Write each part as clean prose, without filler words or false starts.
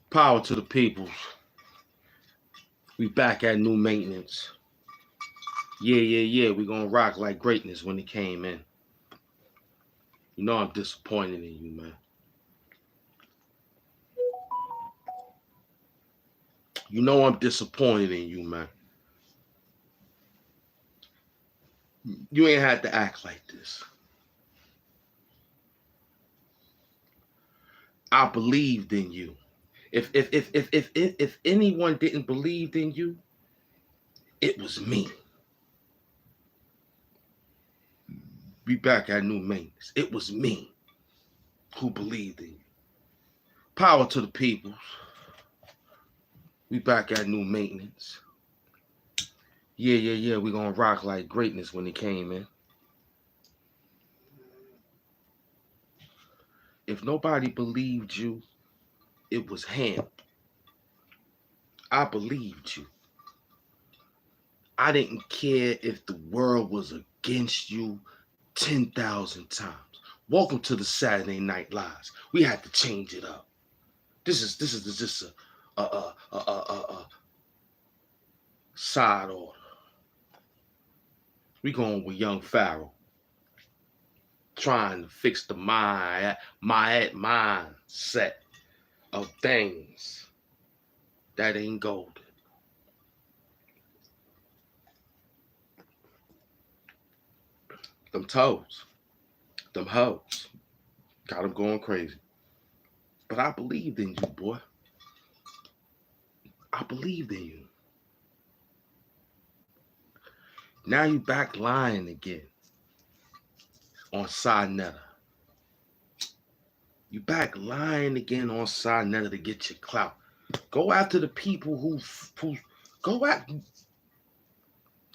Power to the peoples. We back at new maintenance. Yeah. We gonna rock like greatness when it came in. You know I'm disappointed in you, man. You know I'm disappointed in you, man. You ain't had to act like this. I believed in you. If anyone didn't believe in you, it was me. We back at new maintenance. It was me who believed in you. Power to the people. We back at new maintenance. Yeah. We gonna rock like greatness when it came in. If nobody believed you, it was him. I believed you. I didn't care if the world was against you 10,000 times. Welcome to the Saturday Night Lives. We had to change it up. This is just a side order. We going with young Pharaoh, trying to fix the mindset of things that ain't golden. Them toes, them hoes, got them going crazy. But I believed in you, boy. I believed in you. Now you back lying again on Sinetta. You back lying again on Sinetta to get your clout. Go after the people who go at.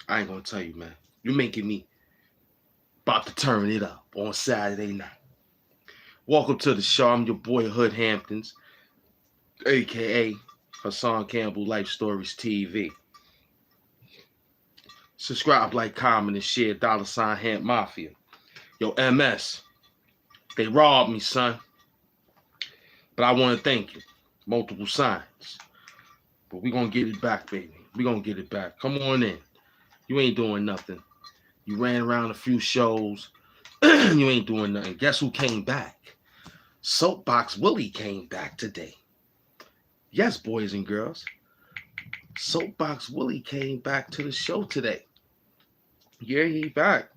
I ain't gonna tell you, man. You're making me about to turn it up on Saturday night. Welcome to the show. I'm your boy Hood Hamptons, aka Hassan Campbell Life Stories TV. Subscribe, like, comment, and share. $ Hamp Mafia. Yo, MS, they robbed me, son. But I want to thank you. Multiple signs. But we gonna get it back, baby. We gonna get it back. Come on in. You ain't doing nothing. You ran around a few shows. You ain't doing nothing. Guess who came back? Soapbox Willie came back today. Yes, boys and girls. Soapbox Willie came back to the show today. Yeah, he back.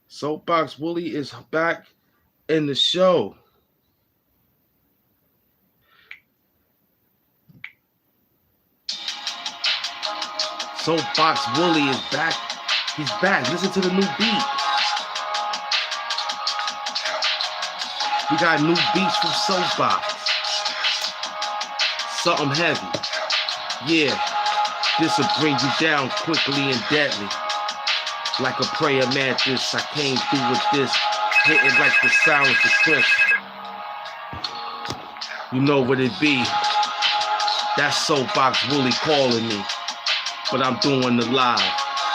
Soapbox Willie is back in the show. Soapbox Willie is back. He's back. Listen to the new beat. We got new beats from Soapbox. Something heavy. Yeah. This will bring you down quickly and deadly. Like a prayer mantis, I came through with this, hitting like the silence of Chris. You know what it be. That's Soapbox Willie calling me. But I'm doing the live.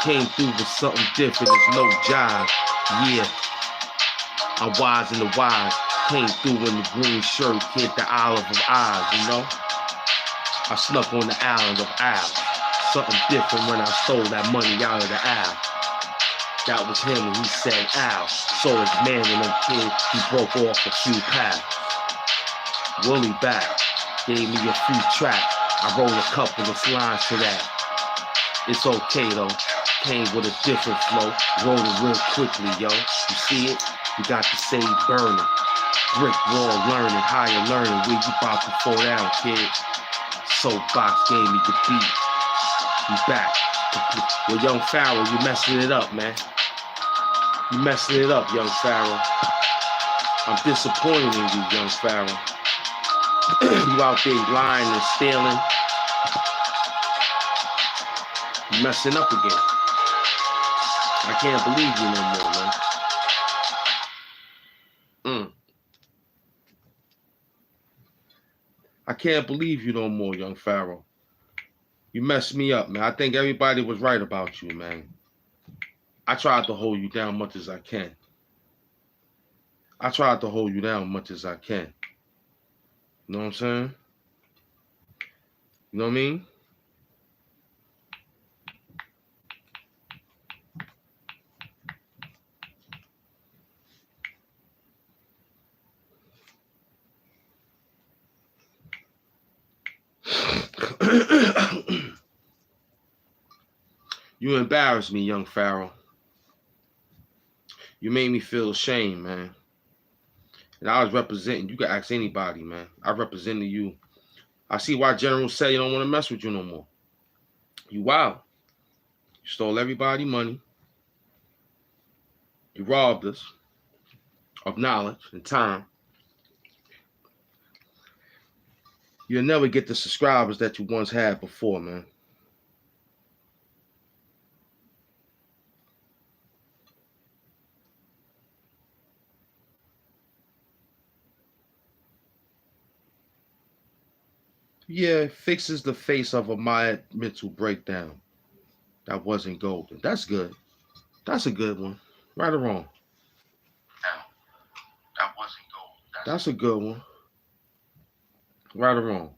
Came through with something different, it's no jive. Yeah. I'm wise in the wise. Came through in the green shirt, hit the Isle of Isles, you know? I snuck on the island of Isles. Something different when I stole that money out of the Isle. That was him and he said, ow. So his man and them kids, he broke off a few paths. Willie back, gave me a few tracks. I rolled a couple of lines to that. It's okay though, came with a different flow. Rolled it real quickly, yo. You see it? We got the sage burning. Brick wall learning, higher learning. Where you about to fall down, kid? Soapbox gave me the beat. You back. Yo, young Pharaoh, you messing it up, man. You messing it up, young Pharaoh. I'm disappointed in you, young Pharaoh. You out there lying and stealing. You messing up again. I can't believe you no more, man. I can't believe you no more, young Pharaoh. You messed me up, man. I think everybody was right about you, man. I tried to hold you down much as I can. I tried to hold you down as much as I can. You know what I'm saying? You know what I mean? You embarrassed me, young Pharaoh. You made me feel ashamed, man. And I was representing. You can ask anybody, man. I represented you. I see why generals say you don't want to mess with you no more. You wild. You stole everybody money. You robbed us of knowledge and time. You'll never get the subscribers that you once had before, man. Yeah, it fixes the face of a Maya mental breakdown. That wasn't golden. That's good. That's a good one. Right or wrong? That wasn't golden. That's a good one. Right or wrong?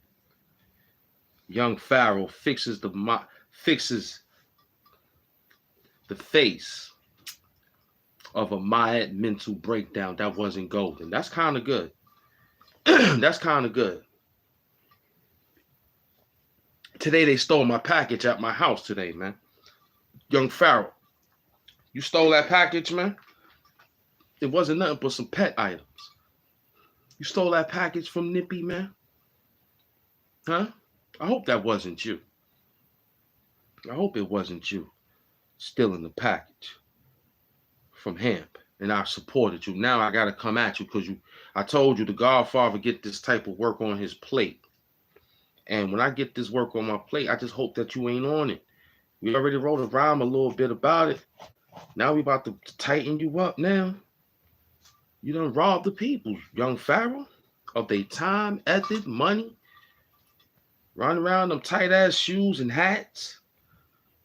Young Pharaoh fixes the face of a Maya mental breakdown. That wasn't golden. That's kind of good. That's kind of good. Today they stole my package at my house today, man. Young Pharaoh, you stole that package, man? It wasn't nothing but some pet items. You stole that package from Nippy, man? Huh? I hope that wasn't you. I hope it wasn't you stealing the package from Hamp. And I supported you. Now I gotta come at you because I told you the Godfather get this type of work on his plate. And when I get this work on my plate, I just hope that you ain't on it. We already wrote a rhyme a little bit about it. Now we about to tighten you up now. You done robbed the people, young Pharaoh, of their time, ethic, money. Run around them tight ass shoes and hats.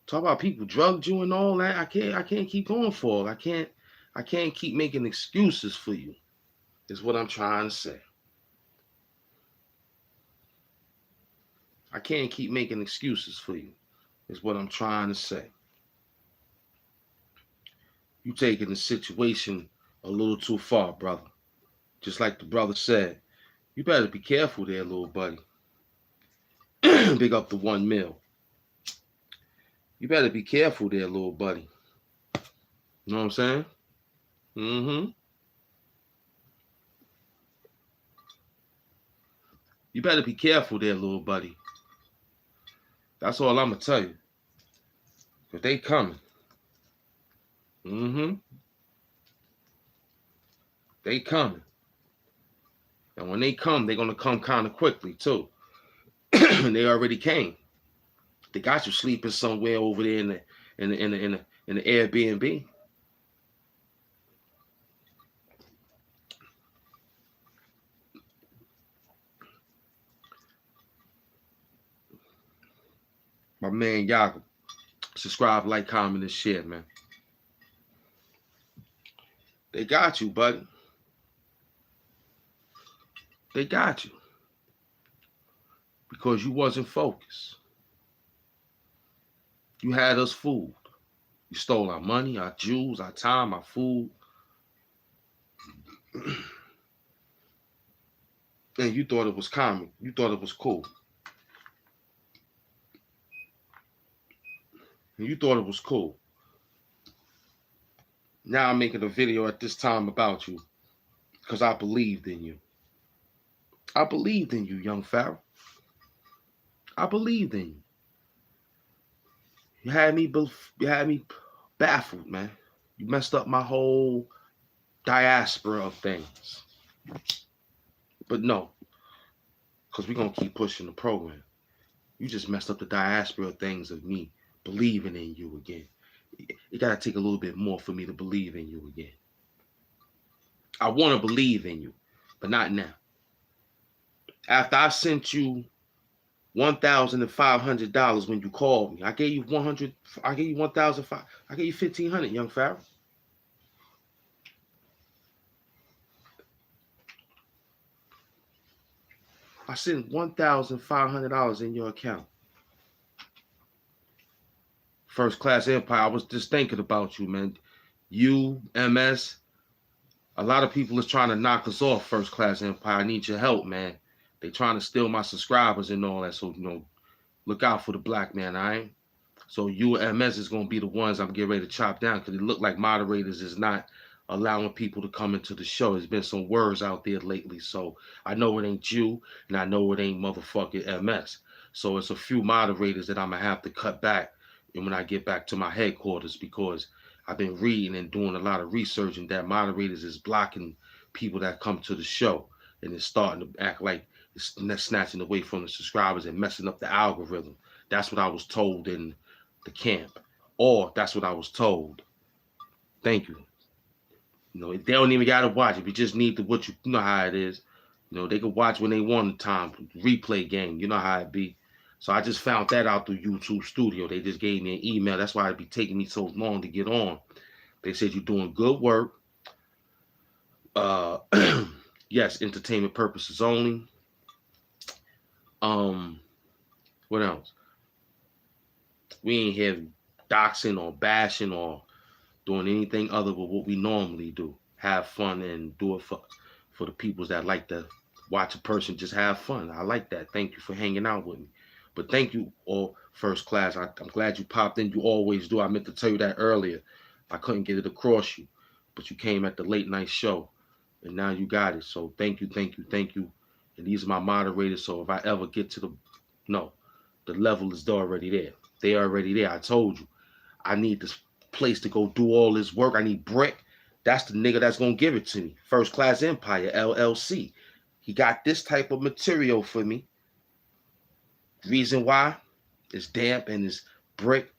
Talk about people drugged you and all that. I can't keep going for it. I can't keep making excuses for you. Is what I'm trying to say. I can't keep making excuses for you. Is what I'm trying to say. You taking the situation a little too far, brother. Just like the brother said, you better be careful there, little buddy. Big up the 1 mil. You better be careful there, little buddy. You know what I'm saying? Mm-hmm. You better be careful there, little buddy. That's all I'm gonna tell you. Cause they coming. Mm-hmm. They coming. And when they come, they're gonna come kind of quickly too. They already came. They got you sleeping somewhere over there in the Airbnb. My man Yago. Subscribe, like, comment, and share, man. They got you, buddy. They got you. Because you wasn't focused. You had us fooled. You stole our money, our jewels, our time, our food. And you thought it was common. You thought it was cool. And you thought it was cool. Now I'm making a video at this time about you because I believed in you. I believed in you, young Pharaoh. I believed in you. You had me baffled, man. You messed up my whole diaspora of things. But no, because we're going to keep pushing the program. You just messed up the diaspora of things of me believing in you again. It got to take a little bit more for me to believe in you again. I want to believe in you, but not now. After I sent you $1,500 when you called me, I gave you 100. I gave you 1,005. I gave you 1,500, young Pharaoh. I sent $1,500 in your account. First Class Empire, I was just thinking about you, man. You, MS, a lot of people is trying to knock us off, First Class Empire. I need your help, man. They trying to steal my subscribers and all that. So, look out for the black man, all right? So you and MS is gonna be the ones I'm getting ready to chop down because it look like moderators is not allowing people to come into the show. There's been some words out there lately, so I know it ain't you, and I know it ain't motherfucking MS. So it's a few moderators that I'm gonna have to cut back, and when I get back to my headquarters, because I've been reading and doing a lot of research, and that moderators is blocking people that come to the show, and it's starting to act like it's snatching away from the subscribers and messing up the algorithm. That's what I was told in the camp, or that's what I was told. Thank you. They don't even gotta watch it. We just need to what you know how it is. They can watch when they want the time. Replay game. You know how it be. So I just found that out through YouTube Studio. They just gave me an email. That's why it'd be taking me so long to get on. They said you're doing good work. Yes, entertainment purposes only. What else? We ain't here doxing or bashing or doing anything other than what we normally do. Have fun and do it for the peoples that like to watch a person just have fun. I like that. Thank you for hanging out with me. But thank you all, First Class. I'm glad you popped in. You always do. I meant to tell you that earlier. I couldn't get it across you. But you came at the late night show. And now you got it. So thank you, thank you, thank you. And these are my moderators. So if I ever get to the level is already there. They already there. I told you. I need this place to go do all this work. I need brick. That's the nigga that's gonna give it to me. First Class Empire, LLC. He got this type of material for me. Reason why? It's damp and it's brick.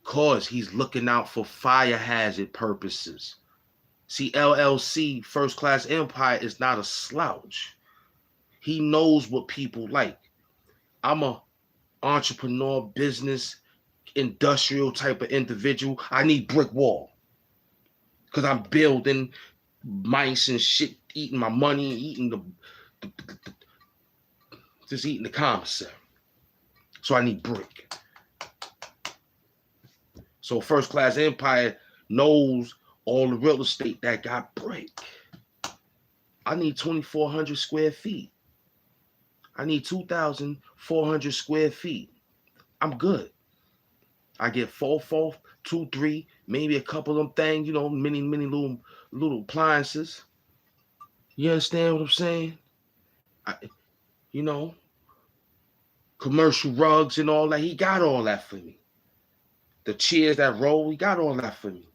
Cause he's looking out for fire hazard purposes. See, LLC, First Class Empire, is not a slouch. He knows what people like. I'm a entrepreneur, business, industrial type of individual. I need brick wall. Because I'm building mice and shit, eating my money, eating just eating the commissary. So I need brick. So First Class Empire knows all the real estate that got brick. I need 2,400 square feet. I need 2,400 square feet. I'm good. I get 4, 2, 3, maybe a couple of them things, many little appliances. You understand what I'm saying? Commercial rugs and all that. He got all that for me. The chairs that roll, he got all that for me.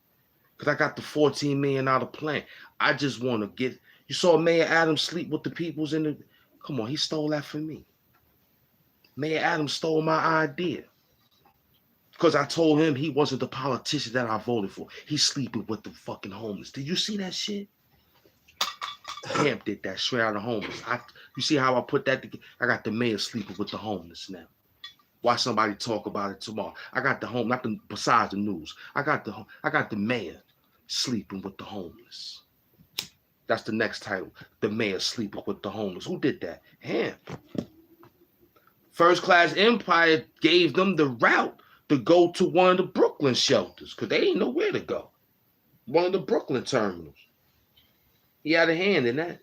Because I got the $14 million plan. I just want to get. You saw Mayor Adams sleep with the peoples in the. Come on, he stole that from me. Mayor Adams stole my idea. Because I told him he wasn't the politician that I voted for. He's sleeping with the fucking homeless. Did you see that shit? Camp did that straight out of homeless. You see how I put that together? I got the mayor sleeping with the homeless now. Watch somebody talk about it tomorrow. I got the home, besides the news. I got the mayor sleeping with the homeless. That's the next title. The mayor sleeping with the homeless. Who did that? Him. First Class Empire gave them the route to go to one of the Brooklyn shelters because they didn't know where to go. One of the Brooklyn terminals. He had a hand in that.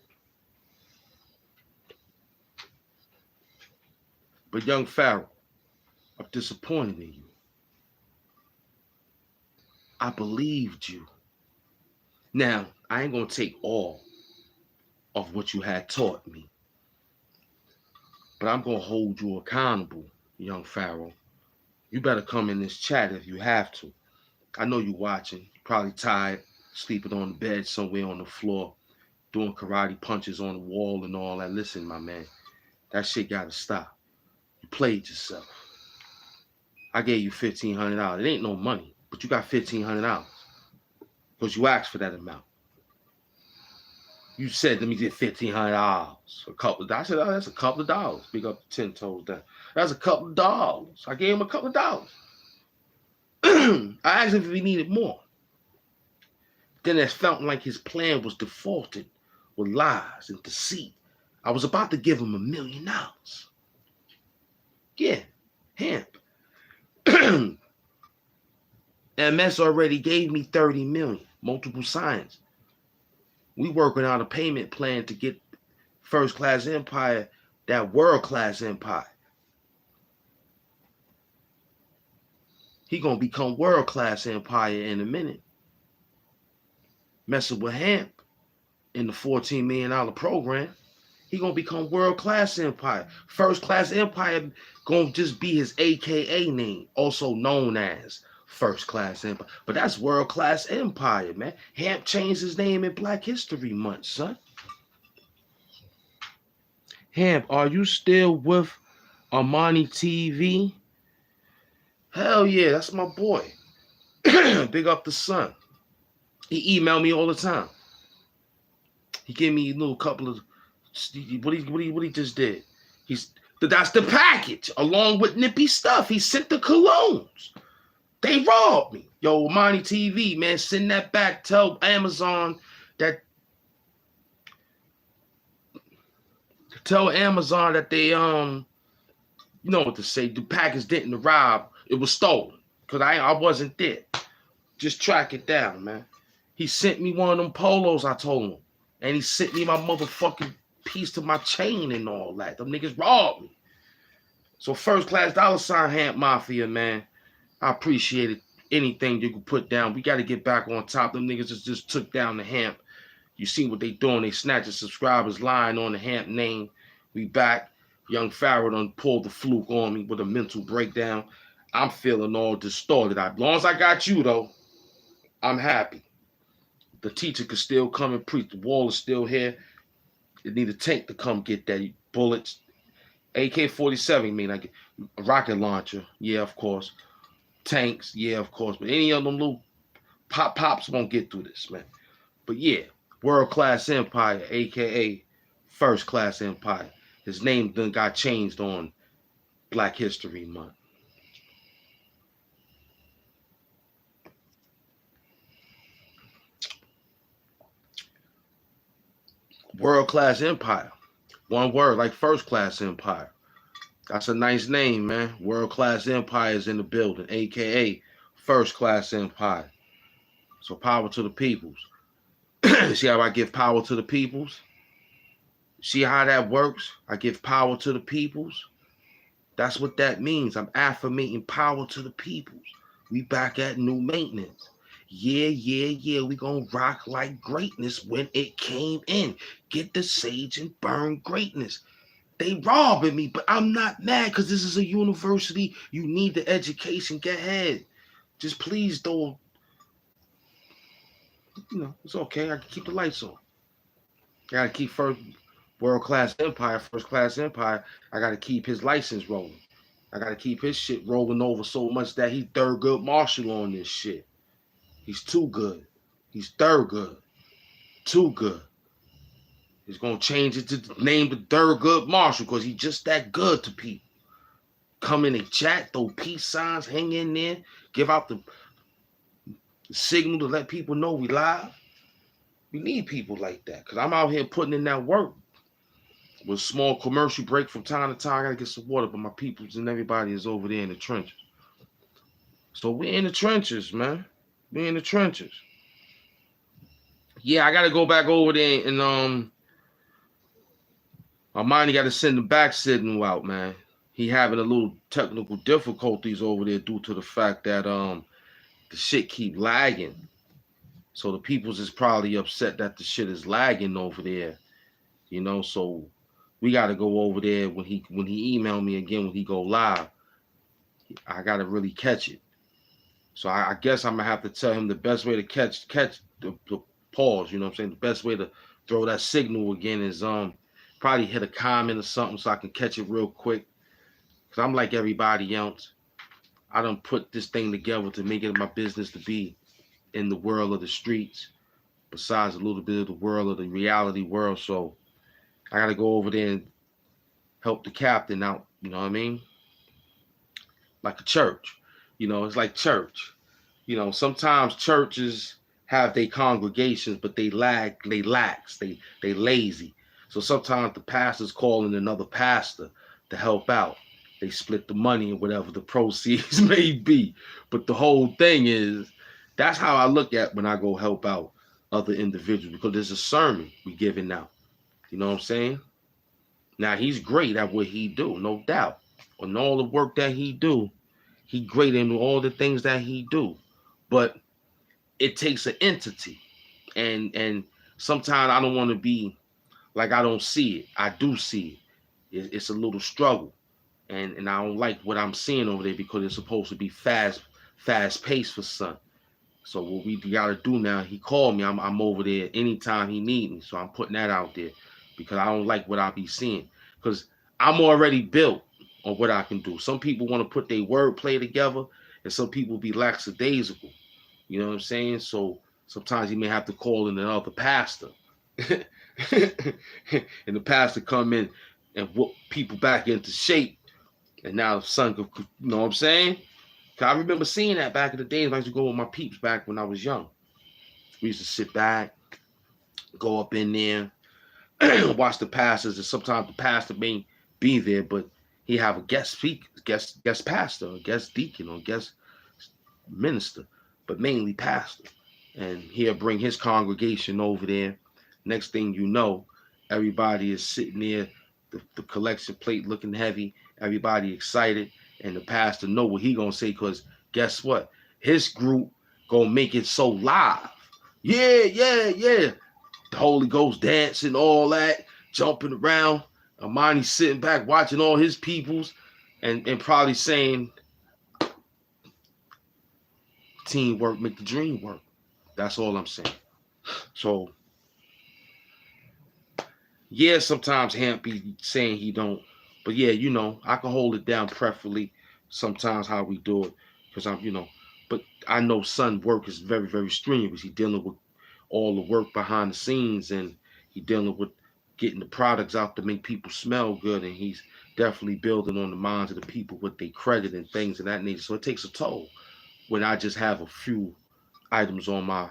But young Pharaoh, I'm disappointed in you. I believed you. Now, I ain't going to take all of what you had taught me. But I'm going to hold you accountable, young Pharaoh. You better come in this chat if you have to. I know you're watching. You're probably tired, sleeping on the bed somewhere on the floor, doing karate punches on the wall and all that. Listen, my man, that shit got to stop. You played yourself. I gave you $1,500. It ain't no money, but you got $1,500 because you asked for that amount. You said, let me get $1,500. I said, oh, that's a couple of dollars. Big up the 10 toes down. That's a couple of dollars. I gave him a couple of dollars. I asked him if he needed more. Then it felt like his plan was defaulted with lies and deceit. I was about to give him $1 million. Yeah, hemp. MS already gave me 30 million, multiple signs. We working on a payment plan to get First Class Empire, that World Class Empire. He gonna become World Class Empire in a minute. Messing with Hamp in the $14 million program, he gonna become World Class Empire. First Class Empire gonna just be his AKA name, also known as First Class Empire. But that's World Class Empire, man. Hamp changed his name in Black History Month, son. Hamp, are you still with Armani TV? Hell yeah, that's my boy. Big up the son. He emailed me all the time. He gave me a little couple of what he just did. That's the package along with nippy stuff. He sent the colognes. They robbed me. Yo, Armani TV, man, send that back. Tell Amazon that they you know what to say. The package didn't arrive. It was stolen. Cause I wasn't there. Just track it down, man. He sent me one of them polos, I told him. And he sent me my motherfucking piece to my chain and all that. Them niggas robbed me. So First Class $ Hamp Mafia, man. I appreciate it. Anything you can put down. We got to get back on top. Them niggas just took down the Hamp. You see what they doing. They snatching subscribers lying on the Hamp name. We back. Young Pharaoh done pulled the fluke on me with a mental breakdown. I'm feeling all distorted. As long as I got you, though, I'm happy. The teacher could still come and preach. The wall is still here. You need a tank to come get that. Bullets. AK-47, I mean, like a rocket launcher. Yeah, of course. Tanks. Yeah, of course. But any of them little pops won't get through this, man. But yeah, World Class Empire, a.k.a. First Class Empire. His name done got changed on Black History Month. World Class Empire. One word, like First Class Empire. That's a nice name, man. World Class Empire is in the building, a.k.a. First Class Empire. So power to the peoples. See how I give power to the peoples? See how that works? I give power to the peoples. That's what that means. I'm affirmating power to the peoples. We back at new maintenance. Yeah. We gonna rock like greatness when it came in. Get the sage and burn greatness. They robbing me, but I'm not mad because this is a university. You need the education. Get ahead. Just please don't. You know, it's okay. I can keep the lights on. I gotta keep First World Class Empire, First Class Empire. I gotta keep his license rolling. I gotta keep his shit rolling over so much that he's Thurgood Marshall on this shit. He's too good. He's Thurgood. Too good. He's gonna change it to name the Thurgood Marshall because he's just that good to people. Come in and chat, throw peace signs, hang in there, give out the signal to let people know we live. We need people like that because I'm out here putting in that work. With a small commercial break from time to time, I gotta get some water, but my peoples and everybody is over there in the trenches. So we're in the trenches, man. We're in the trenches. Yeah, I gotta go back over there and Armani gotta send the back signal out, man. He having a little technical difficulties over there due to the fact that the shit keep lagging. So the peoples is probably upset that the shit is lagging over there. You know, so we gotta go over there when he emailed me again when he go live. I gotta really catch it. So I guess I'm gonna have to tell him the best way to catch the pause. You know what I'm saying? The best way to throw that signal again is probably hit a comment or something so I can catch it real quick. Cause I'm like everybody else. I done put this thing together to make it my business to be in the world of the streets, besides a little bit of the world of the reality world. So I gotta go over there and help the captain out. You know what I mean? Like a church. You know, it's like church. You know, sometimes churches have their congregations, but they lax, they lazy. So sometimes the pastor's calling another pastor to help out. They split the money or whatever the proceeds may be. But the whole thing is, that's how I look at when I go help out other individuals, because there's a sermon we giving out. You know what I'm saying? Now he's great at what he do, no doubt. On all the work that he great in all the things that he do. But it takes an entity. And sometimes I don't want to be like I don't see it. I do see it. It's a little struggle. And I don't like what I'm seeing over there because it's supposed to be fast paced for son. So what we gotta do now, he called me. I'm over there anytime he need me. So I'm putting that out there because I don't like what I be seeing. Because I'm already built on what I can do. Some people want to put their wordplay together, and some people be lackadaisical. You know what I'm saying? So sometimes you may have to call in another pastor. And the pastor come in and whoop people back into shape. And now the son could, you know what I'm saying? I remember seeing that back in the days. I used to go with my peeps back when I was young. We used to sit back, go up in there, watch the pastors, and sometimes the pastor may be there, but he have a guest speaker, guest pastor, or guest deacon, or guest minister, but mainly pastor. And he'll bring his congregation over there. Next thing you know, everybody is sitting there, the collection plate looking heavy, everybody excited, and the pastor know what he gonna say, because guess what? His group gonna make it so live. Yeah, yeah, yeah. The Holy Ghost dancing, all that, jumping around. Amani's sitting back watching all his peoples and probably saying, teamwork make the dream work. That's all I'm saying. So, yeah, sometimes Hamp be saying he don't. But yeah, you know, I can hold it down preferably sometimes how we do it. Because I'm, you know, but I know son work is very, very strenuous. He dealing with all the work behind the scenes, and he dealing with getting the products out to make people smell good, and he's definitely building on the minds of the people with their credit and things of that nature. So it takes a toll when I just have a few items on my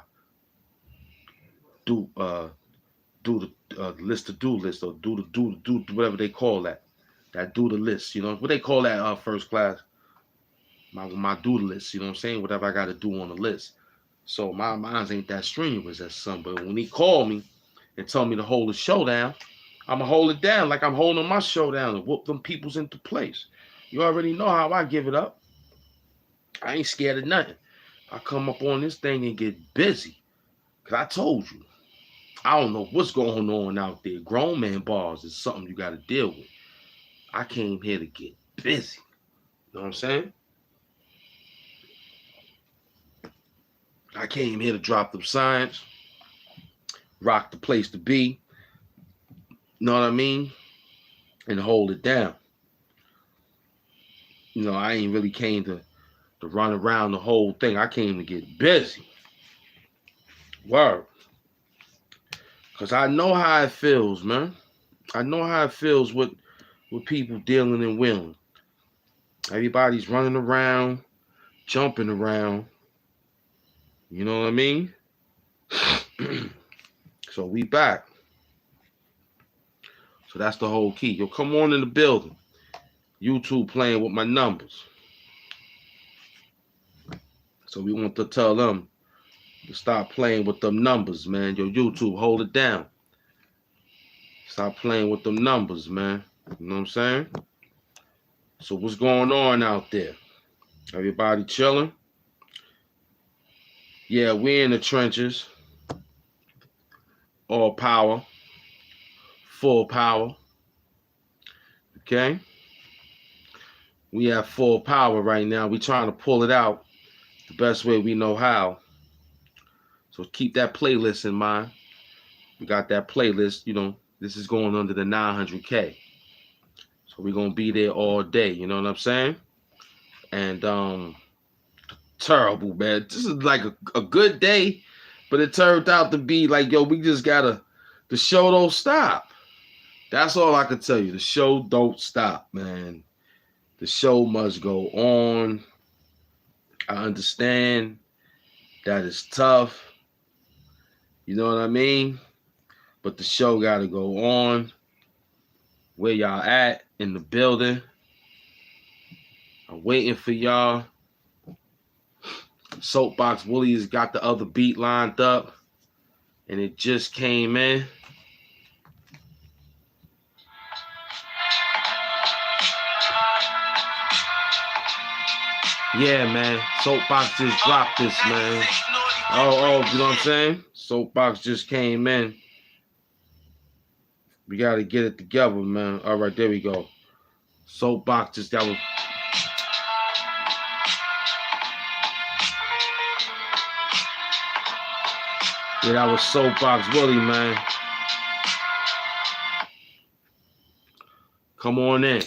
do do the list to do list, or do whatever they call that do the list. You know what they call that, first class, my do the list. You know what I'm saying? Whatever I got to do on the list. So my minds ain't that strenuous as some. But when he called me and told me to hold the show down, I'ma hold it down like I'm holding my show down and whoop them peoples into place. You already know how I give it up. I ain't scared of nothing. I come up on this thing and get busy. Cause I told you, I don't know what's going on out there. Grown man bars is something you got to deal with. I came here to get busy. You know what I'm saying? I came here to drop them signs, rock the place to be. You know what I mean? And hold it down. You know, I ain't really came to run around the whole thing. I came to get busy. Word. Because I know how it feels, man. I know how it feels with people dealing and willing. Everybody's running around, jumping around. You know what I mean? So we back. So that's the whole key. Yo, come on in the building. YouTube playing with my numbers. So we want to tell them to stop playing with them numbers, man. Yo, YouTube, hold it down. Stop playing with them numbers, man. You know what I'm saying? So what's going on out there? Everybody chilling? Yeah, we in the trenches. All power. Full power. Okay? We have full power right now. We trying to pull it out the best way we know how. So keep that playlist in mind. We got that playlist, you know, this is going under the 900K. So we're going to be there all day, you know what I'm saying? And terrible, man. This is like a good day, but it turned out to be like, yo, we just gotta, the show don't stop. That's all I can tell you. The show don't stop, man. The show must go on. I understand that it's tough. You know what I mean? But the show gotta go on. Where y'all at in the building? I'm waiting for y'all. Soapbox Woolies got the other beat lined up, and it just came in. Yeah, man. Soapbox just dropped this, man. Oh, you know what I'm saying? Soapbox just came in. We got to get it together, man. All right, there we go. Soapbox just, that was... Yeah, that was Soapbox Willie, man. Come on in.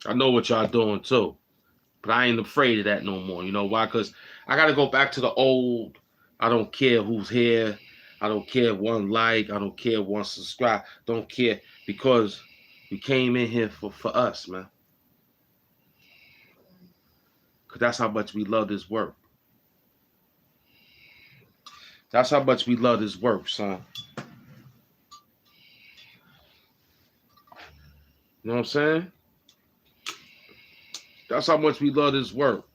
I know what y'all doing, too. But I ain't afraid of that no more. You know why? Because I got to go back to the old, I don't care who's here. I don't care one like. I don't care one subscribe. Don't care. Because we came in here for us, man. Because that's how much we love this work. That's how much we love this work, son. You know what I'm saying? That's how much we love this work.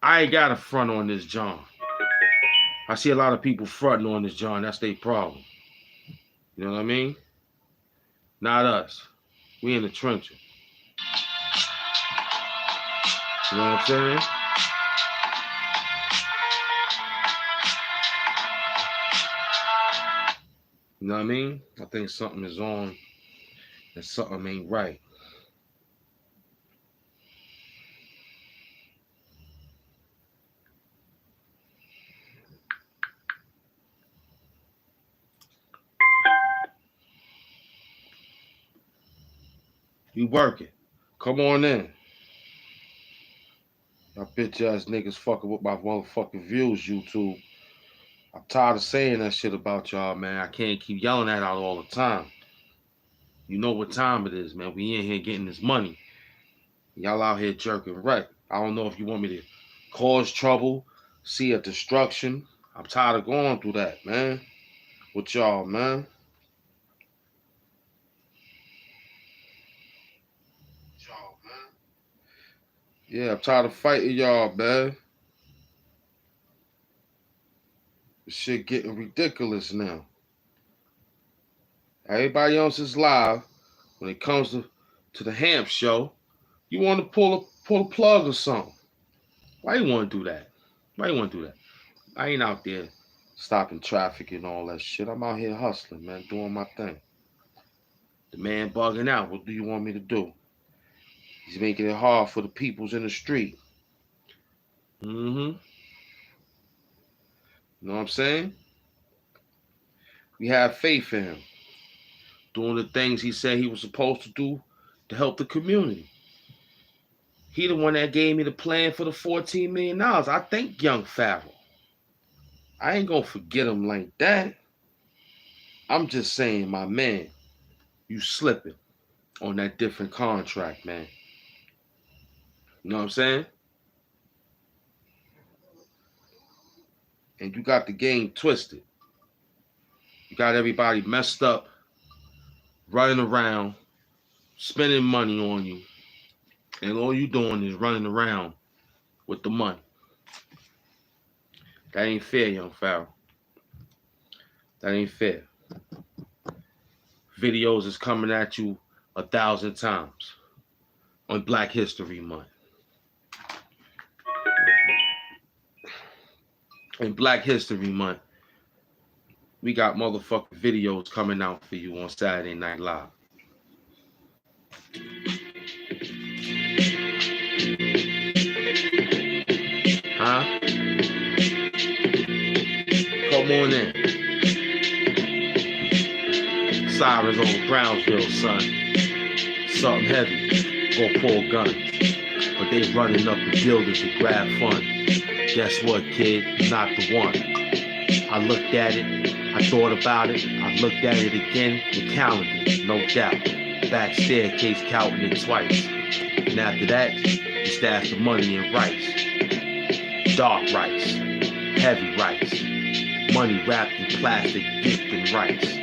I ain't got a front on this John. I see a lot of people fronting on this John. That's their problem. You know what I mean? Not us. We in the trenches. You know what I'm saying? You know what I mean? I think something is on and something ain't right. You working. Come on in. Y'all bitch ass niggas fucking with my motherfucking views, YouTube. I'm tired of saying that shit about y'all, man. I can't keep yelling that out all the time. You know what time it is, man. We in here getting this money. Y'all out here jerking right. I don't know if you want me to cause trouble, see a destruction. I'm tired of going through that, man. With y'all, man. Yeah, I'm tired of fighting y'all, man. This shit getting ridiculous now. Everybody else is live. When it comes to the Hamp show, you want to pull a plug or something. Why you want to do that? Why you want to do that? I ain't out there stopping traffic and all that shit. I'm out here hustling, man, doing my thing. The man bugging out. What do you want me to do? He's making it hard for the peoples in the street. You know what I'm saying? We have faith in him. Doing the things he said he was supposed to do to help the community. He the one that gave me the plan for the $14 million. I thank young Pharaoh. I ain't gonna forget him like that. I'm just saying, my man, you slipping on that different contract, man. You know what I'm saying? And you got the game twisted. You got everybody messed up, running around, spending money on you. And all you doing is running around with the money. That ain't fair, young Pharaoh. That ain't fair. Videos is coming at you 1,000 times on Black History Month. In Black History Month, we got motherfucking videos coming out for you on Saturday Night Live. Huh? Come on in. Sirens over Brownsville, son. Something heavy. Go pull guns. But they running up the buildings to grab fun. Guess what, kid? Not the one. I looked at it. I thought about it. I looked at it again and counted it, no doubt. Back staircase counting it twice. And after that, you stash the money in rice. Dark rice, heavy rice, money wrapped in plastic dipped in rice.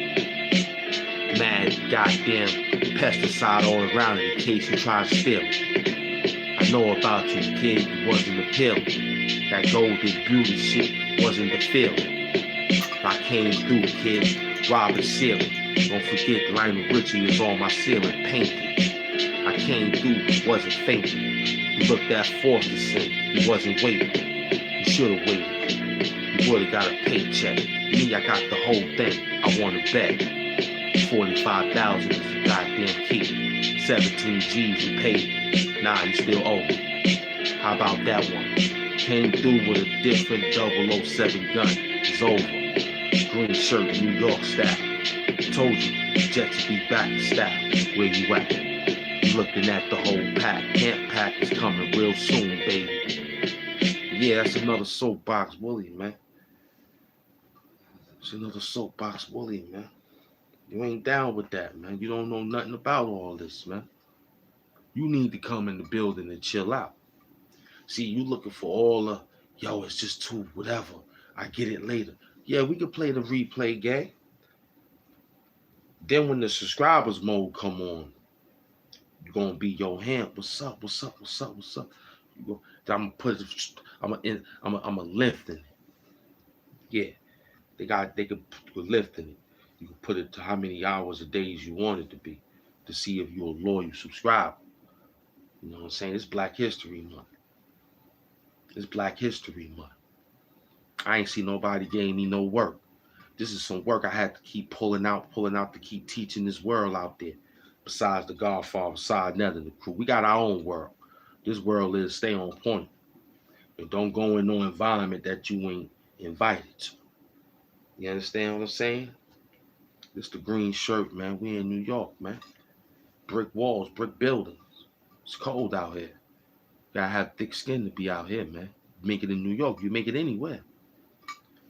Mad goddamn pesticide all around it in case you try to steal it. I know about you, kid, it wasn't the pill. That golden beauty shit wasn't the feeling. I came through, kid, robbing ceiling. Don't forget Lionel Richie is on my ceiling painted. I came through, wasn't fainting. You looked at Forsterson, he wasn't waiting. You should've waited. You would've got a paycheck. Me, I got the whole thing. I want to bet. 45,000 is a goddamn key. 17 G's you paid. Nah, you still owe me. How about that one? Came through with a different 007 gun. It's over. Green shirt, New York style. Told you, Jets be back in style. Where you at? You looking at the whole pack. Camp pack is coming real soon, baby. Yeah, that's another soapbox Willie, man. It's another soapbox Willie, man. You ain't down with that, man. You don't know nothing about all this, man. You need to come in the building and chill out. See, you looking for all the, yo, it's just too whatever. I get it later. Yeah, we can play the replay game. Then when the subscribers mode come on, you're gonna be your hand. What's up? What's up? What's up? What's up? You go, I'm gonna put it. I'm a lifting it. Yeah, they could put lifting it. You can put it to how many hours or days you want it to be to see if you're a loyal subscriber. You know what I'm saying? It's Black History Month. It's Black History Month. I ain't see nobody gave me no work. This is some work I had to keep pulling out to keep teaching this world out there. Besides the Godfather, Side Nether, the crew. We got our own world. This world is stay on point. And don't go in no environment that you ain't invited to. You understand what I'm saying? This the green shirt, man. We in New York, man. Brick walls, brick buildings. It's cold out here. Gotta have thick skin to be out here, man. You make it in New York, you make it anywhere.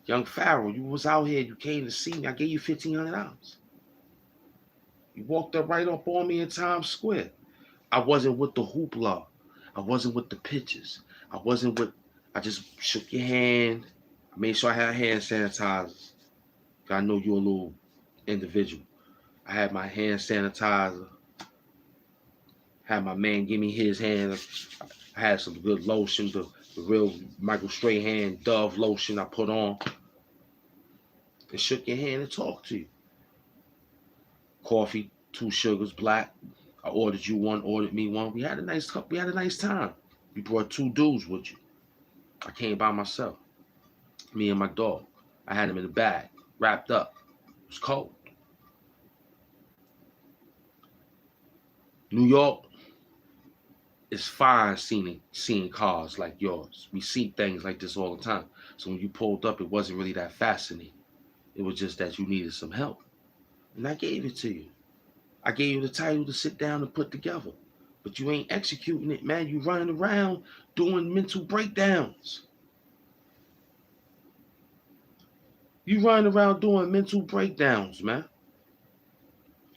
Young Pharaoh, you was out here, you came to see me. I gave you $1,500. You walked up right up on me in Times Square. I wasn't with the hoopla. I wasn't with the pictures. I just shook your hand. I made sure I had hand sanitizer. I know you're a little individual. I had my hand sanitizer. Had my man give me his hand. I had some good lotion, the real Michael Strahan Dove lotion I put on. And shook your hand and talked to you. Coffee, 2 sugars, black. I ordered you one, ordered me one. We had a nice time. You brought 2 dudes with you. I came by myself. Me and my dog. I had him in the bag, wrapped up. It was cold. New York is fine seeing cars like yours. We see things like this all the time. So when you pulled up, it wasn't really that fascinating. It was just that you needed some help. And I gave it to you. I gave you the title to sit down and put together. But you ain't executing it, man. You running around doing mental breakdowns. You running around doing mental breakdowns, man.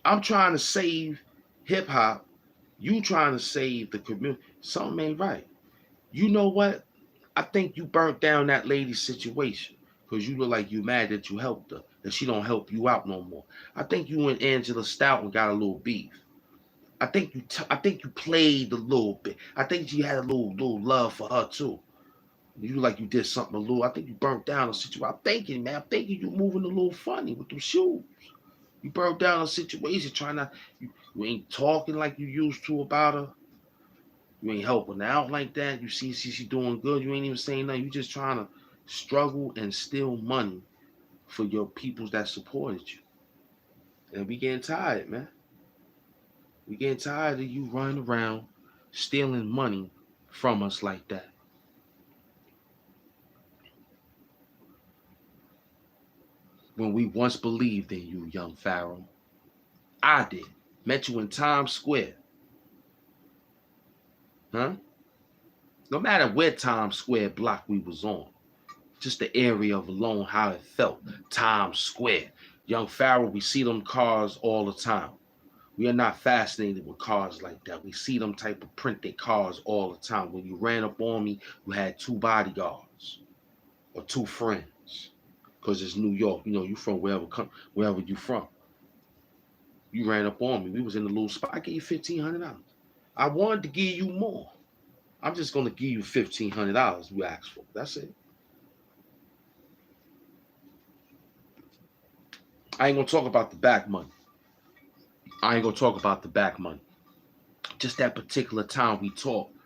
I'm trying to save hip-hop. You trying to save the community. Something ain't right. You know what? I think you burnt down that lady's situation because you look like you mad that you helped her, that she don't help you out no more. I think you and Angela Stoughton got a little beef. I think you played a little bit. I think you had a little love for her too. You like you did something a little. I think you burnt down a situation. I'm thinking you moving a little funny with them shoes. You burnt down a situation trying to. You ain't talking like you used to about her. You ain't helping out like that. You see she doing good. You ain't even saying nothing. You just trying to struggle and steal money for your peoples that supported you. And we getting tired, man. We getting tired of you running around stealing money from us like that. When we once believed in you, young Pharaoh. I did. Met you in Times Square. Huh? No matter where Times Square block we was on. Just the area of alone, how it felt. Times Square. Young Pharaoh, we see them cars all the time. We are not fascinated with cars like that. We see them type of printed cars all the time. When you ran up on me, you had 2 bodyguards or 2 friends. Because it's New York. You know, you from wherever you from. You ran up on me. We was in a little spot. I gave you $1,500. I wanted to give you more. I'm just gonna give you $1,500 you asked for. That's it. I ain't gonna talk about the back money. I ain't gonna talk about the back money. Just that particular time we talked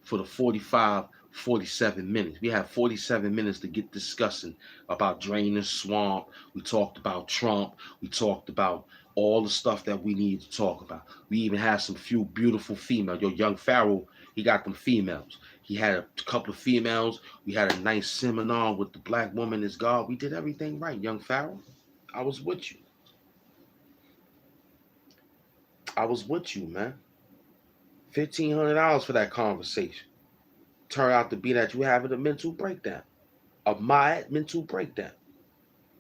for the 45, 47 minutes. We had 47 minutes to get discussing about draining the swamp. We talked about Trump. We talked about all the stuff that we need to talk about. We even had some few beautiful females. Yo, young Pharaoh, he got them females. He had a couple of females. We had a nice seminar with the black woman as God. We did everything right, young Pharaoh. I was with you. I was with you, man. $1,500 for that conversation. Turned out to be that you having a mental breakdown. A Ma'at mental breakdown.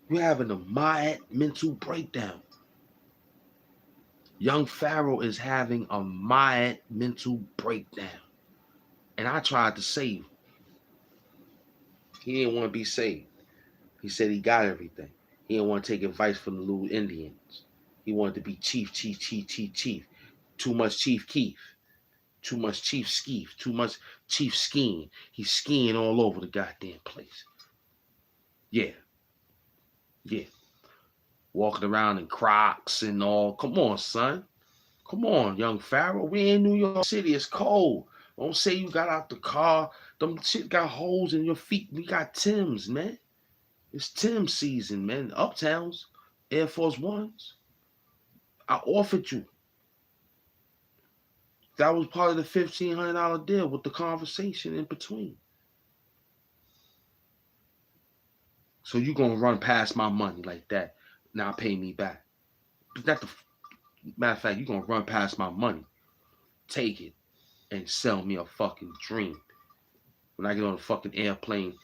You're having a Ma'at mental breakdown. Young Pharaoh is having a Ma'at mental breakdown. And I tried to save him. He didn't want to be saved. He said he got everything. He didn't want to take advice from the little Indians. He wanted to be chief. Too much Chief Keef. Too much Chief Skeef. Too much Chief skiing. He's skiing all over the goddamn place. Yeah. Yeah. Walking around in Crocs and all. Come on, son. Come on, young Pharaoh. We in New York City. It's cold. Don't say you got out the car. Them shit got holes in your feet. We got Timbs, man. It's Tim season, man. Uptowns, Air Force Ones. I offered you. That was part of the $1,500 deal with the conversation in between. So you gonna run past my money like that? Now pay me back. But that the matter of fact, you gonna run past my money, take it, and sell me a fucking dream. When I get on a fucking airplane,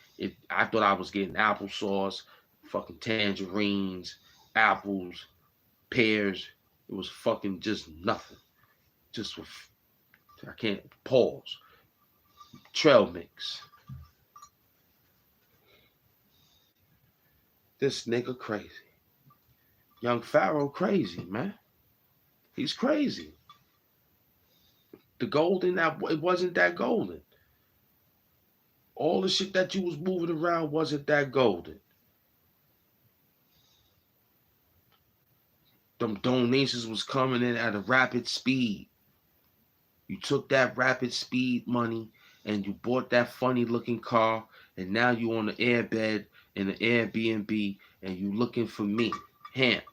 I thought I was getting applesauce, fucking tangerines, apples, pears. It was fucking just nothing. Just I can't pause. Trail mix. This nigga crazy. Young Pharaoh crazy, man. He's crazy. The golden, it wasn't that golden. All the shit that you was moving around wasn't that golden. Them donations was coming in at a rapid speed. You took that rapid speed money and you bought that funny looking car, and now you on the airbed in the Airbnb and you looking for me, Hamp,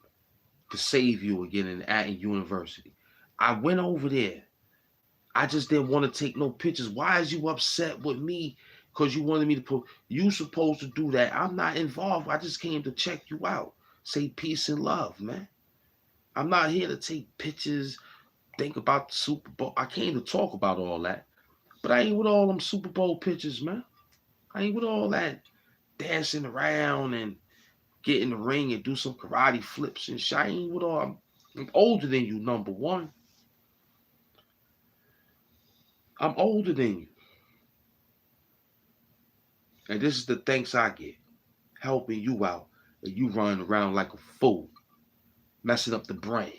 to save you again in Atten University. I went over there. I just didn't want to take no pictures. Why is you upset with me? Because you wanted me to put, you supposed to do that. I'm not involved. I just came to check you out. Say peace and love, man. I'm not here to take pictures, think about the Super Bowl. I came to talk about all that. But I ain't with all them Super Bowl pictures, man. I ain't with all that dancing around and get in the ring and do some karate flips and shit. I ain't with all. I'm older than you, number one. I'm older than you. And this is the thanks I get. Helping you out. And you running around like a fool. Messing up the brain.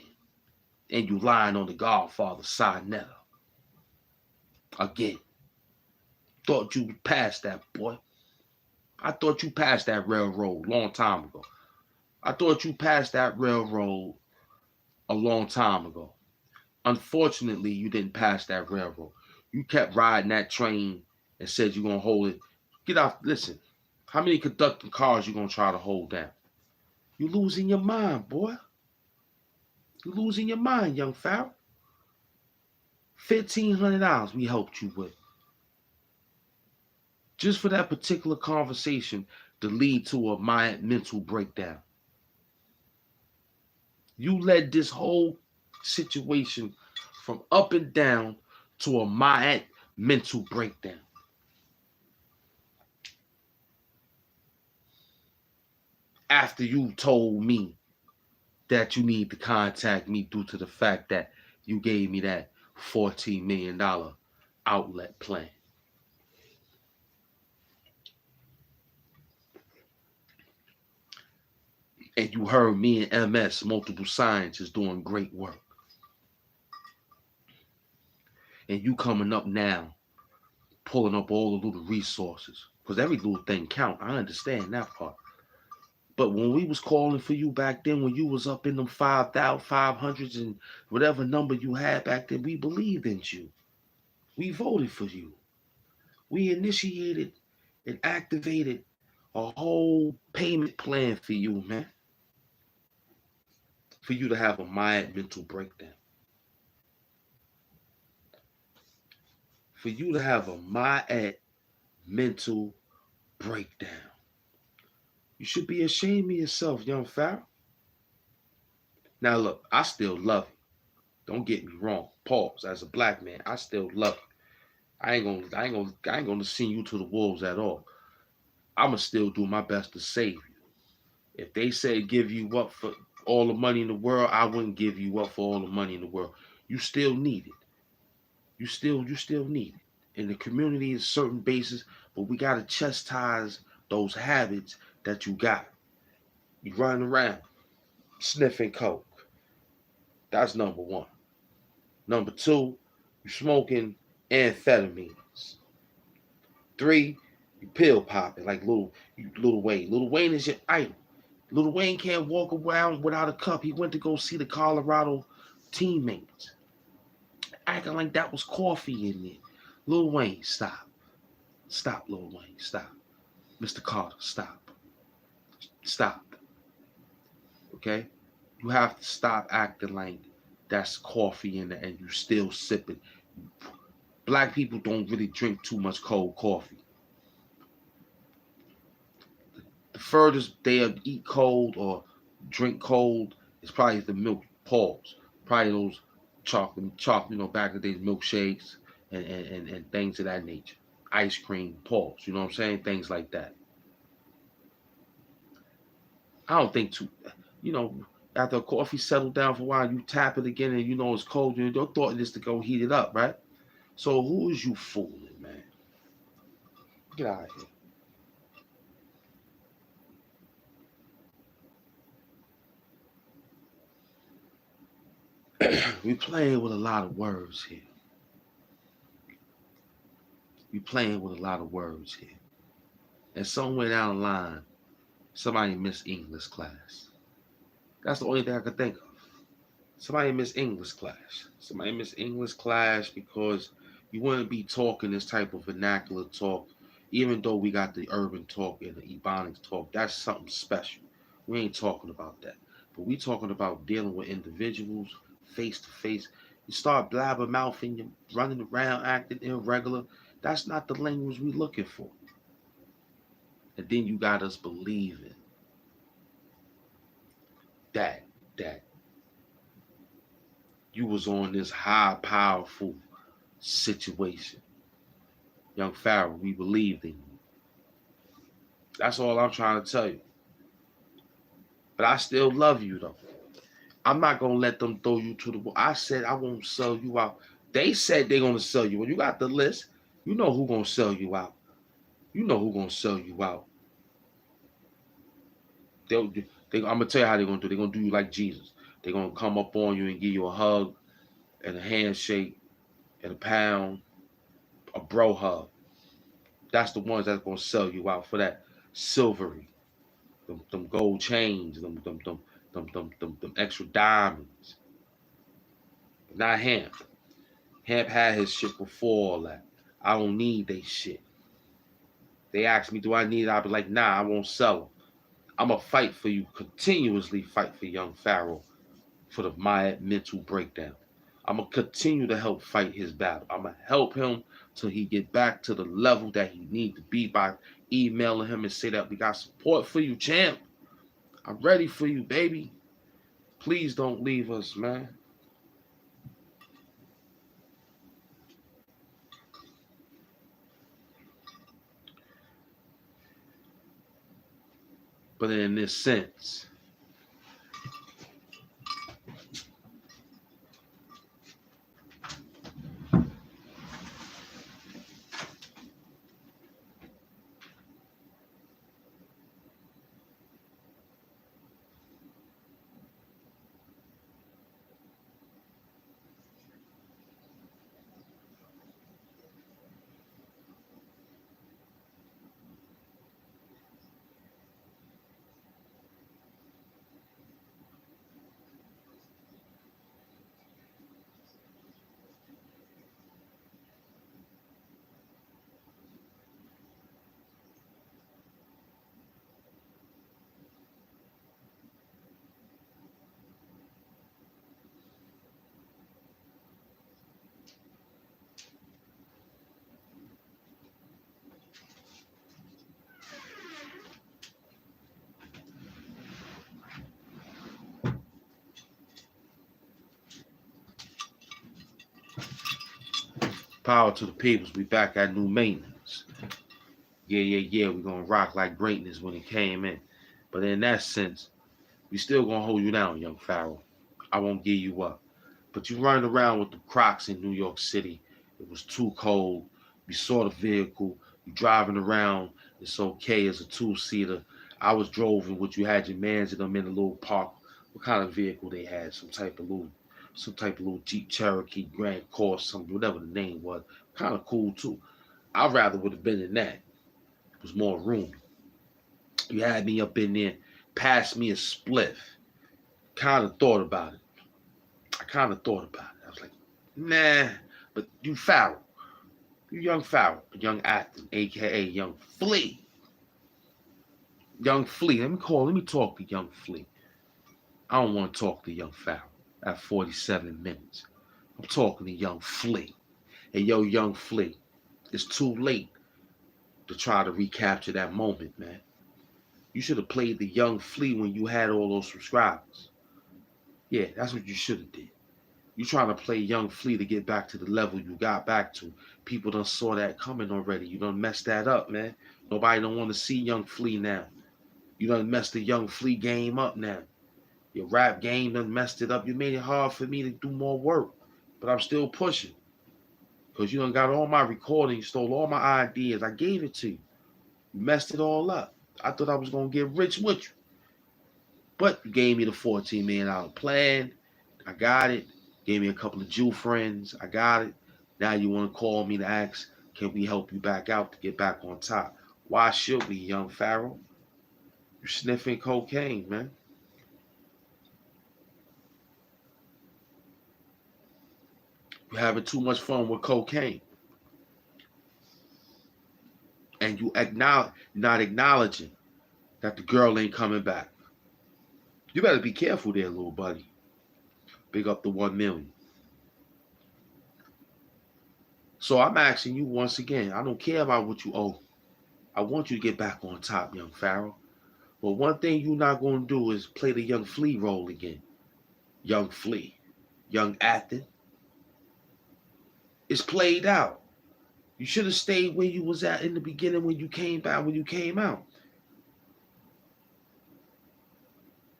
And you lying on the Godfather Sinetta. Again. Thought you passed that, boy. I thought you passed that railroad long time ago. I thought you passed that railroad a long time ago. Unfortunately, you didn't pass that railroad. You kept riding that train and said you're going to hold it. Get out. Listen, how many conducting cars you going to try to hold down? You losing your mind, boy. You losing your mind, young Pharaoh. $1,500 we helped you with. Just for that particular conversation to lead to a mental breakdown. You led this whole situation from up and down to a mental breakdown. After you told me that you need to contact me due to the fact that you gave me that $14 million outlet plan. And you heard me and MS, multiple scientists, doing great work. And you coming up now, pulling up all the little resources. Because every little thing count. I understand that part. But when we was calling for you back then, when you was up in them 5,500s and whatever number you had back then, we believed in you. We voted for you. We initiated and activated a whole payment plan for you, man. For you to have a mild mental breakdown. For you to have a mild mental breakdown. You should be ashamed of yourself, young Pharaoh. Now look, I still love you. Don't get me wrong. Pause. As a black man, I still love you. I ain't gonna send you to the wolves at all. I'ma still do my best to save you. If they say give you up for all the money in the world, I wouldn't give you up for all the money in the world. You still need it. You still need it. In the community is certain basis, but we gotta chastise those habits that you got. You running around sniffing coke. That's number one. Number two, you smoking amphetamines. Three, you pill popping like Lil Wayne. Lil Wayne is your idol. Lil Wayne can't walk around without a cup. He went to go see the Colorado teammates, acting like that was coffee in there. Lil Wayne, stop. Stop, Lil Wayne, stop. Mr. Carter, stop. Stop. Okay? You have to stop acting like that's coffee in there and you still sipping. Black people don't really drink too much cold coffee. The furthest they'll eat cold or drink cold is probably the milk. Pause. Probably those chocolate, back in the days, milkshakes and things of that nature. Ice cream, pause. You know what I'm saying? Things like that. I don't think after coffee settled down for a while, you tap it again and it's cold. Your thought is to go heat it up, right? So who is you fooling, man? Get out of here. We playing with a lot of words here. We playing with a lot of words here. And somewhere down the line, somebody missed English class. That's the only thing I could think of. Somebody missed English class. Somebody missed English class because you wouldn't be talking this type of vernacular talk, even though we got the urban talk and the Ebonics talk. That's something special. We ain't talking about that. But we talking about dealing with individuals face to face. You start blabbermouthing, you running around acting irregular. That's not the language we looking for. And then you got us believing that you was on this high, powerful situation. Young Pharaoh, we believed in you. That's all I'm trying to tell you. But I still love you though. I'm not gonna let them throw you to the wall. I said I won't sell you out. They said they're gonna sell you. When you got the list, you know who gonna sell you out. You know who gonna sell you out. I'm gonna tell you how they're gonna do. They're gonna do you like Jesus. They're gonna come up on you and give you a hug and a handshake and a pound, a bro hug. That's the ones that's gonna sell you out for that silvery, them gold chains, them extra diamonds. Not Hemp. Hemp had his shit before all that. I don't need they shit. They ask me, do I need it? I'll be like, nah, I won't sell them. I'm going to fight for you, continuously fight for young Pharaoh for the my mental breakdown. I'm going to continue to help fight his battle. I'm going to help him till he get back to the level that he need to be by emailing him and say that we got support for you, champ. I'm ready for you, baby. Please don't leave us, man. But in this sense, Power to the peoples. We back at new maintenance. Yeah. We gonna rock like greatness when it came in. But in that sense, we still gonna hold you down, young Pharaoh. I won't give you up. But you running around with the Crocs in New York City. It was too cold. You saw the vehicle. You driving around. It's okay as a two-seater. I was driving what you had your mans in them in a little park. What kind of vehicle they had? Some type of little Jeep Cherokee, Grand Course, something, whatever the name was. Kind of cool too. I'd rather would have been in that. It was more roomy. You had me up in there, passed me a spliff. Kind of thought about it. I was like, nah, but you Pharaoh. You young Pharaoh, young Acton, aka Young Flea. Young Flea. Let me talk to Young Flea. I don't want to talk to Young Pharaoh at 47 minutes. I'm talking to Young Flea. Hey, yo, Young Flea, it's too late to try to recapture that moment, man. You should have played the Young Flea when you had all those subscribers. Yeah, that's what you should have did. You trying to play Young Flea to get back to the level you got back to. People done saw that coming already. You done messed that up, man. Nobody don't want to see Young Flea now. You done messed the Young Flea game up now. Your rap game done messed it up. You made it hard for me to do more work. But I'm still pushing. Because you done got all my recordings, stole all my ideas. I gave it to you. You messed it all up. I thought I was going to get rich with you. But you gave me the $14 million plan. I got it. Gave me a couple of Jew friends. I got it. Now you want to call me to ask, can we help you back out to get back on top? Why should we, young Pharaoh? You're sniffing cocaine, man. You're having too much fun with cocaine. And you not acknowledging that the girl ain't coming back. You better be careful there, little buddy. Big up the 1 million. So I'm asking you once again, I don't care about what you owe. I want you to get back on top, young Pharaoh. But one thing you're not going to do is play the Young Flea role again. Young Flea. Young Acton. It's played out. You should have stayed where you was at in the beginning when you came out.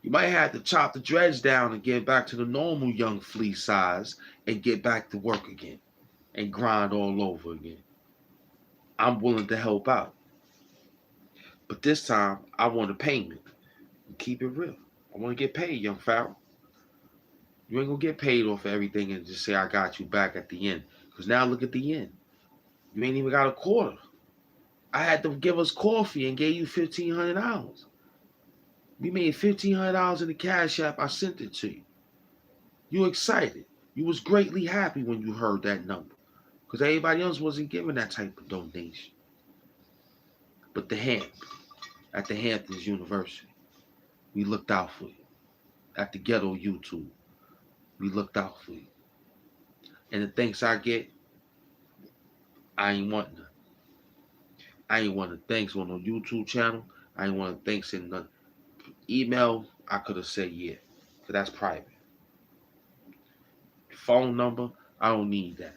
You might have to chop the dreads down and get back to the normal Young Flea size and get back to work again and grind all over again. I'm willing to help out. But this time, I want a payment. Keep it real. I want to get paid, young Pharaoh. You ain't going to get paid off everything and just say, I got you back at the end. Because now look at the end. You ain't even got a quarter. I had to give us coffee and gave you $1,500. We made $1,500 in the Cash App. I sent it to you. You excited. You was greatly happy when you heard that number. Because everybody else wasn't giving that type of donation. But at the Hamptons University, we looked out for you. At the ghetto YouTube, we looked out for you. And the thanks I get, I ain't want none. I ain't want to thanks on no YouTube channel. I ain't want to thanks in none. Email, I could have said yeah. Because that's private. Phone number, I don't need that.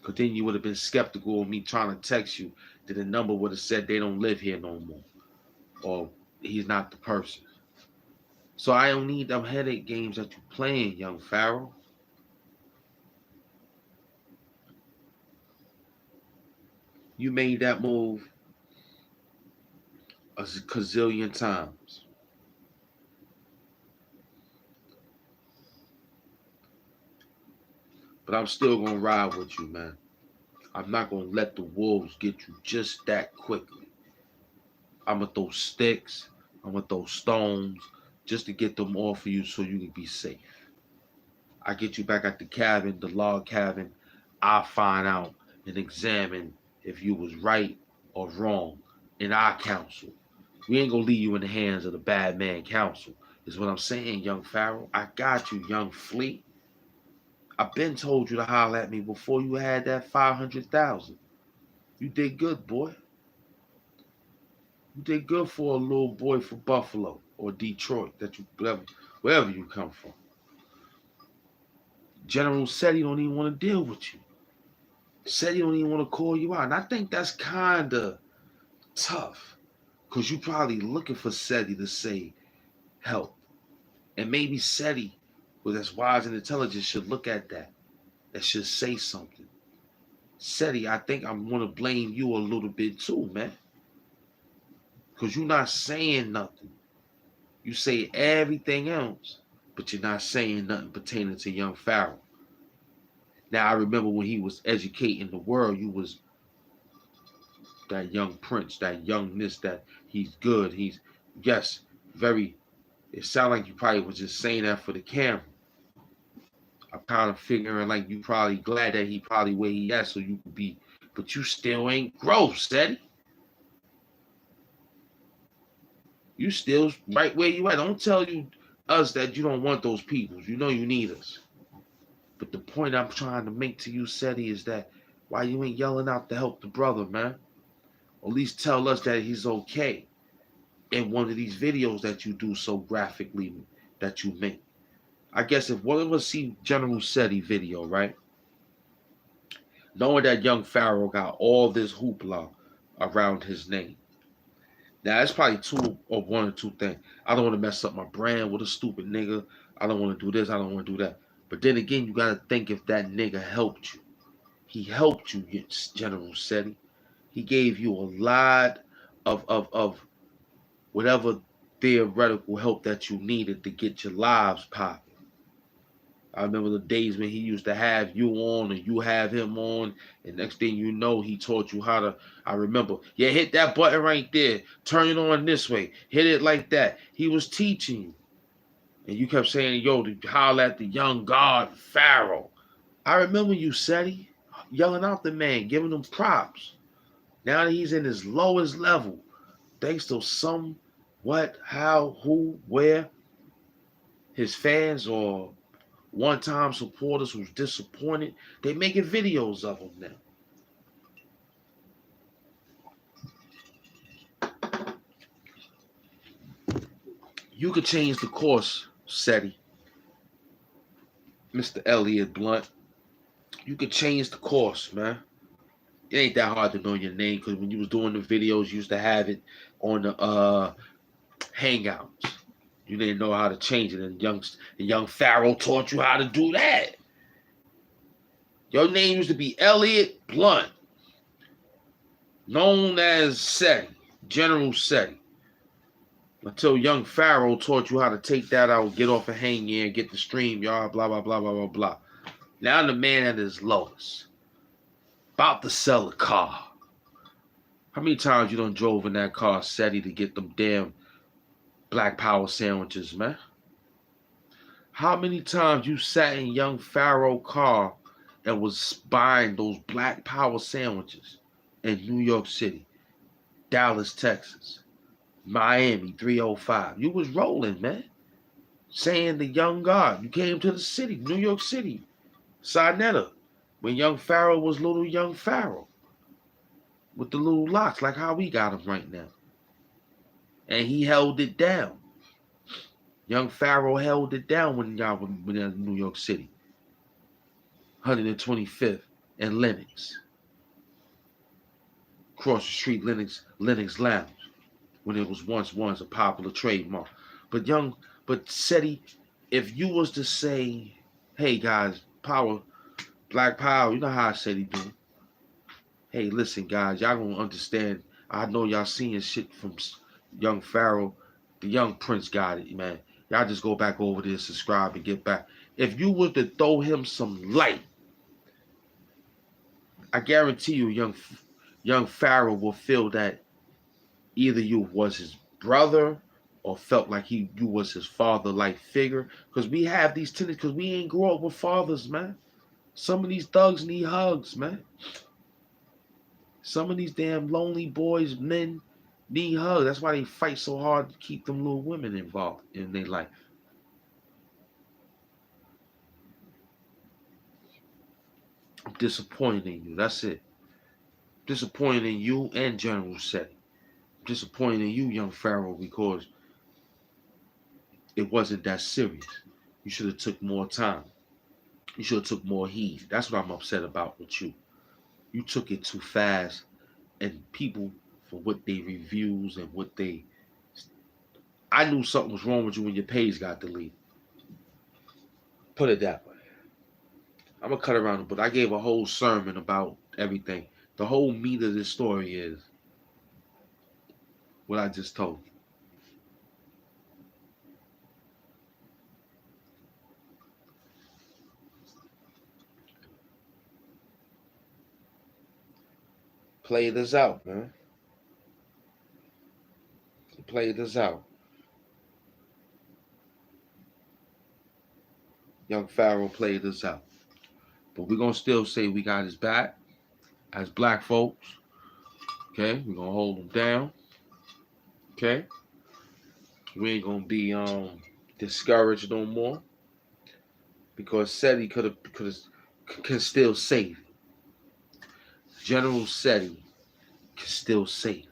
Because then you would have been skeptical of me trying to text you that the number would have said they don't live here no more. Or he's not the person. So I don't need them headache games that you playing, young Pharaoh. You made that move a gazillion times. But I'm still going to ride with you, man. I'm not going to let the wolves get you just that quickly. I'm going to throw sticks. I'm going to throw stones just to get them off of you so you can be safe. I get you back at the cabin, the log cabin. I'll find out and examine if you was right or wrong in our council. We ain't going to leave you in the hands of the bad man council, is what I'm saying, young Pharaoh. I got you, young Flea. I've been told you to holler at me before you had that 500,000. You did good, boy. You did good for a little boy from Buffalo or Detroit, wherever you come from. General said he don't even want to deal with you. Said he don't even want to call you out. And I think that's kind of tough. Because you probably looking for SETI to say help. And maybe SETI, who that's wise and intelligent, should look at that. That should say something. SETI, I think I'm going to blame you a little bit too, man. Because you're not saying nothing. You say everything else, but you're not saying nothing pertaining to young Pharaoh. Now, I remember when he was educating the world, you was that young prince, that youngness, that he's good. He's, yes, very, it sounded like you probably was just saying that for the camera. I'm kind of figuring like you probably glad that he probably where he at so you could be, but you still ain't gross, Eddie. You still right where you at. Don't tell you us that you don't want those people. You know you need us. But the point I'm trying to make to you, Seti, is that why you ain't yelling out to help the brother, man? Or at least tell us that he's okay in one of these videos that you do so graphically that you make. I guess if one of us see General Seti video, right? Knowing that young Pharaoh got all this hoopla around his name. Now, it's probably two or one or two things. I don't want to mess up my brand with a stupid nigga. I don't want to do this. I don't want to do that. But then again, you got to think if that nigga helped you. He helped you, General Seti. He gave you a lot of whatever theoretical help that you needed to get your lives popping. I remember the days when he used to have you on and you have him on, and next thing you know, he taught you how to. I remember, yeah, hit that button right there, turn it on this way, hit it like that. He was teaching you, and you kept saying, "Yo, to holler at the young god Pharaoh." I remember you, Seti, yelling out the man, giving him props. Now that he's in his lowest level, thanks to some, what, how, who, where, his fans or one-time supporters who's disappointed, they making videos of him now. You could change the course, Seti, Mr. Elliot Blunt. You could change the course, man. It ain't that hard to know your name because when you was doing the videos, you used to have it on the Hangouts. You didn't know how to change it, and young Pharaoh taught you how to do that. Your name used to be Elliot Blunt, known as Seti, General Seti. Until young Pharaoh taught you how to take that out, get off a hang here, get the stream, y'all, blah, blah, blah, blah, blah, blah. Now the man at his lowest. About to sell a car. How many times you done drove in that car, Seti, to get them damn Black Power sandwiches, man? How many times you sat in young Pharaoh car and was buying those Black Power sandwiches in New York City, Dallas, Texas, Miami 305? You was rolling, man. Saying the young God. You came to the city, New York City, Sinetta, when young Pharaoh was little young Pharaoh with the little locks, like how we got him right now. And he held it down. Young Pharaoh held it down when y'all were in New York City. 125th and Lenox. Across the street, Lenox Lounge, when it was once a popular trademark. But Seti, if you was to say, hey guys, Black Power, you know how I said he do. Hey, listen guys, y'all gonna understand. I know y'all seeing shit from young Pharaoh. The young prince got it, man. Y'all just go back over there, subscribe, and get back. If you were to throw him some light, I guarantee you, young Pharaoh will feel that either you was his brother or felt like you was his father-like figure. Because we have these tendencies, because we ain't grow up with fathers, man. Some of these thugs need hugs, man. Some of these damn lonely boys, men, need hugs. That's why they fight so hard to keep them little women involved in their life. I'm disappointed in you. That's it. Disappointed in you and General Seti. Disappointed in you, young Pharaoh, because it wasn't that serious. You should have took more time. You should have took more heed. That's what I'm upset about with you. You took it too fast, and people, for what they reviews and what they, I knew something was wrong with you when your page got deleted. Put it that way. I'm gonna cut around it, but I gave a whole sermon about everything. The whole meat of this story is what I just told you. Play this out, man. Play this out. Young Pharaoh played this out. But we're gonna still say we got his back as black folks. Okay, we're gonna hold him down. Okay. We ain't gonna be discouraged no more. Because SETI can still save it. General SETI can still save it.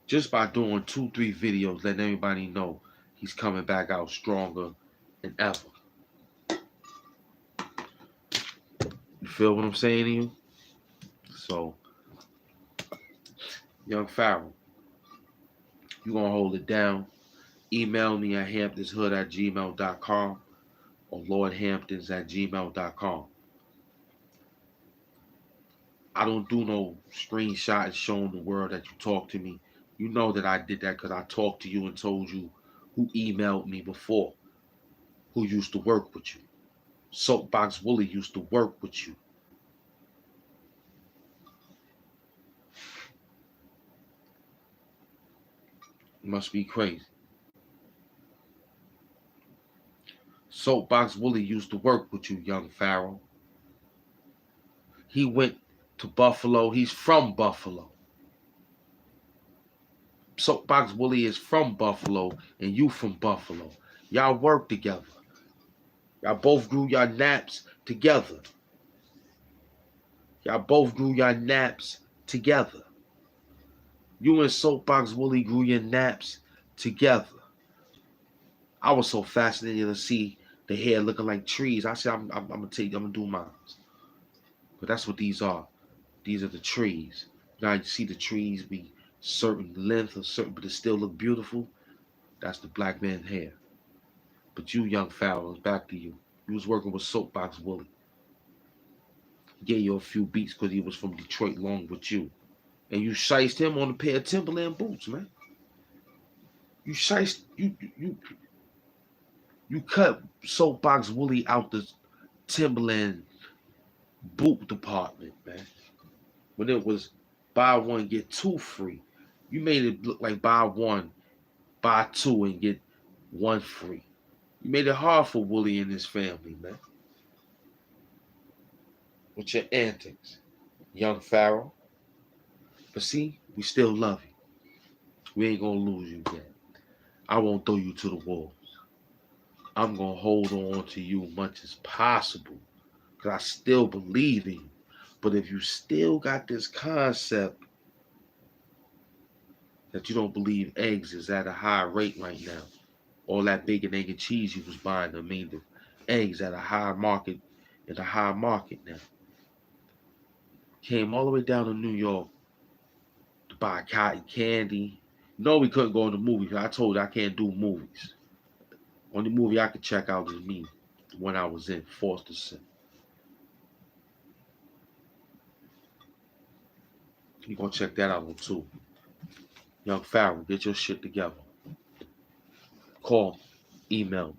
Just by doing 2-3 videos, letting everybody know he's coming back out stronger than ever. You feel what I'm saying to you? So, Young Pharaoh, you gonna hold it down. Email me at hamptonshood@gmail.com or lordhamptons@gmail.com. I don't do no screenshots showing the world that you talk to me. You know that I did that because I talked to you and told you who emailed me before, who used to work with you. Soapbox Willie used to work with you. You must be crazy. Soapbox Willie used to work with you, Young Pharaoh. He went to Buffalo. He's from Buffalo. Soapbox Willie is from Buffalo, and you from Buffalo. Y'all work together. Y'all both grew your naps together. Y'all both grew your naps together. You and Soapbox Willie grew your naps together. I was so fascinated to see the hair looking like trees. I said, I'm gonna do mine. But that's what these are. These are the trees. Now you see the trees be certain length or certain, but it still look beautiful. That's the black man's hair. But you, Young Pharaoh, back to you. You was working with Soapbox Willie. He gave you a few beats because he was from Detroit along with you. And you shiced him on a pair of Timberland boots, man. You shiced, you cut Soapbox Willie out the Timberland boot department, man. When it was buy one, get two free. You made it look like buy one, buy two, and get one free. You made it hard for Willie and his family, man. With your antics, Young Pharaoh. But see, we still love you. We ain't gonna lose you yet. I won't throw you to the wolves. I'm gonna hold on to you much as possible. Because I still believe in you. But if you still got this concept that you don't believe eggs is at a high rate right now, all that bacon, egg, and cheese you was buying, I mean the eggs at a high market, in a high market now. Came all the way down to New York to buy cotton candy. No, we couldn't go in the movies. I told you I can't do movies. Only movie I could check out is me, the one I was in, Forced Sin. You gonna check that out too. Young Pharaoh, get your shit together. Call, email me.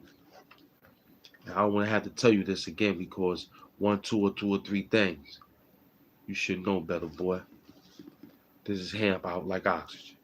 Now, I don't want to have to tell you this again because two or three things. You should know better, boy. This is Hamp out like oxygen.